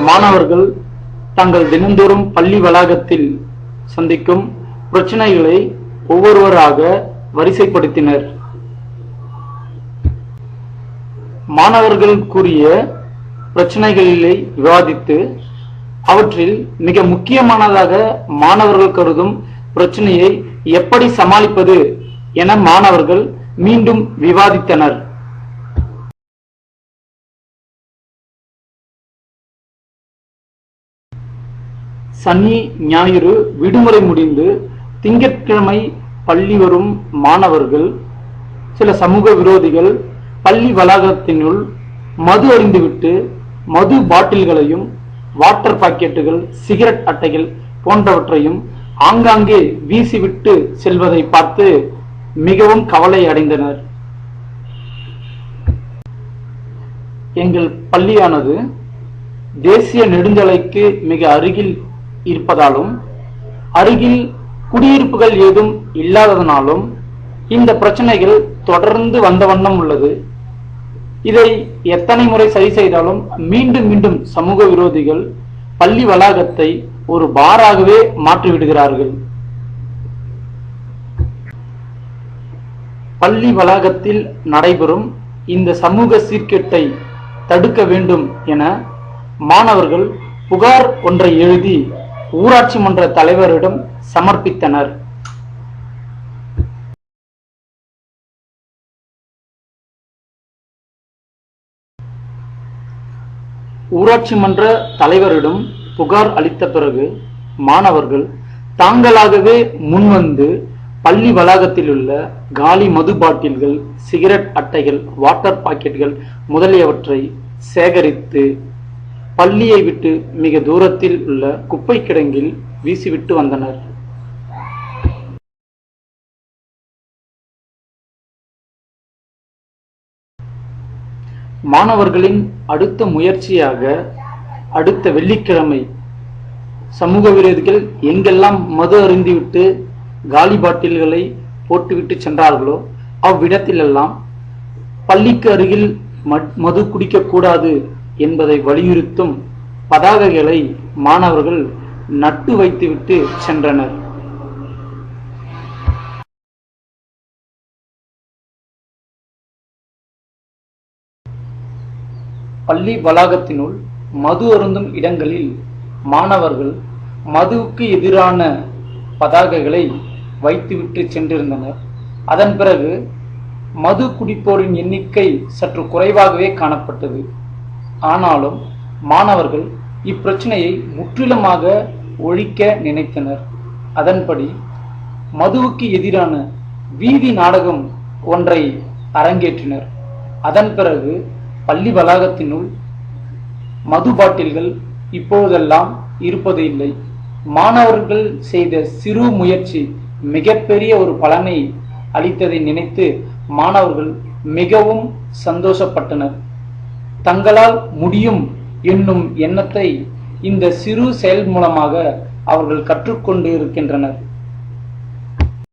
மாணவர்கள் தங்கள் தினந்தோறும் பள்ளி வளாகத்தில் சந்திக்கும் பிரச்சனைகளை ஒவ்வொருவராக வரிசைப்படுத்தினர். மாணவர்கள் கூறிய பிரச்சனைகளை விவாதித்து அவற்றில் மிக முக்கியமானதாக மாணவர்கள் கருதும் பிரச்சனையை எப்படி சமாளிப்பது என மாணவர்கள் மீண்டும் விவாதித்தனர். சனி ஞாயிறு விடுமுறை முடிந்து திங்கட்கிழமை பள்ளி வரும் மாணவர்கள் சில சமூக விரோதிகள் பள்ளி வளாகத்தினுள் மது அருந்திவிட்டு மது பாட்டில்களையும் வாட்டர் பாக்கெட்டுகள் சிகரெட் அட்டைகள் போன்றவற்றையும் ஆங்காங்கே வீசிவிட்டு செல்வதை பார்த்து மிகவும் கவலை அடைந்தனர். எங்கள் பள்ளியானது தேசிய நெடுஞ்சாலைக்கு மிக அருகில் இருப்பதாலும் அருகில் குடியிருப்புகள் ஏதும் இல்லாததனாலும் இந்த பிரச்சனைகள் தொடர்ந்து வந்த வண்ணம் உள்ளது. இதை எத்தனை முறை சரி செய்தாலும் மீண்டும் மீண்டும் சமூக விரோதிகள் பள்ளி வளாகத்தை ஒரு பாராகவே மாற்றிவிடுகிறார்கள். பள்ளி வளாகத்தில் நடைபெறும் இந்த சமூக சீர்கேட்டை தடுக்க வேண்டும் என மாணவர்கள் புகார் ஒன்றை எழுதி ஊராட்சி மன்ற தலைவரிடம் சமர்ப்பித்தனர். ஊராட்சி மன்ற தலைவரிடம் புகார் அளித்த பிறகு மாணவர்கள் தாங்களாகவே முன்வந்து பள்ளி வளாகத்தில் உள்ள காலி மது பாட்டில்கள், சிகரெட் அட்டைகள், வாட்டர் பாக்கெட்டுகள் முதலியவற்றை சேகரித்து பள்ளியை விட்டு மிக தூரத்தில் உள்ள குப்பை கிடங்கில் வீசிவிட்டு வந்தனர். மாணவர்களின் அடுத்த முயற்சியாக அடுத்த வெள்ளிக்கிழமை சமூக விரோதிகள் எங்கெல்லாம் மது அருந்திவிட்டு காலி பாட்டில்களை போட்டுவிட்டு சென்றார்களோ அவ்விடத்திலெல்லாம் பள்ளிக்கு அருகில் மது குடிக்கக்கூடாது என்பதை வலியுறுத்தும் பதாகைகளை மாணவர்கள் நட்டு வைத்துவிட்டு சென்றனர். பள்ளி வளாகத்தினுள் மது அருந்தும் இடங்களில் மாணவர்கள் மதுவுக்கு எதிரான பதாகைகளை வைத்துவிட்டு சென்றிருந்தனர். அதன் பிறகு மது குடிப்போரின் எண்ணிக்கை சற்று குறைவாகவே காணப்பட்டது. ஆனாலும் மாணவர்கள் இப்பிரச்சனையை முற்றிலுமாக ஒழிக்க நினைத்தனர். அதன்படி மதுவுக்கு எதிரான வீதி நாடகம் ஒன்றை அரங்கேற்றினர். அதன் பிறகு பள்ளி வளாகத்தினுள் மது பாட்டில்கள் இப்போதெல்லாம் இருப்பது இல்லை. மாணவர்கள் செய்த சிறு முயற்சி மிகப்பெரிய ஒரு பலனை அளித்ததை நினைத்து மாணவர்கள் மிகவும் சந்தோஷப்பட்டனர். தங்களால் முடியும் என்னும் எண்ணத்தை இந்த சிறு செயல் மூலமாக அவர்கள் கற்றுக்கொண்டு இருக்கின்றனர்.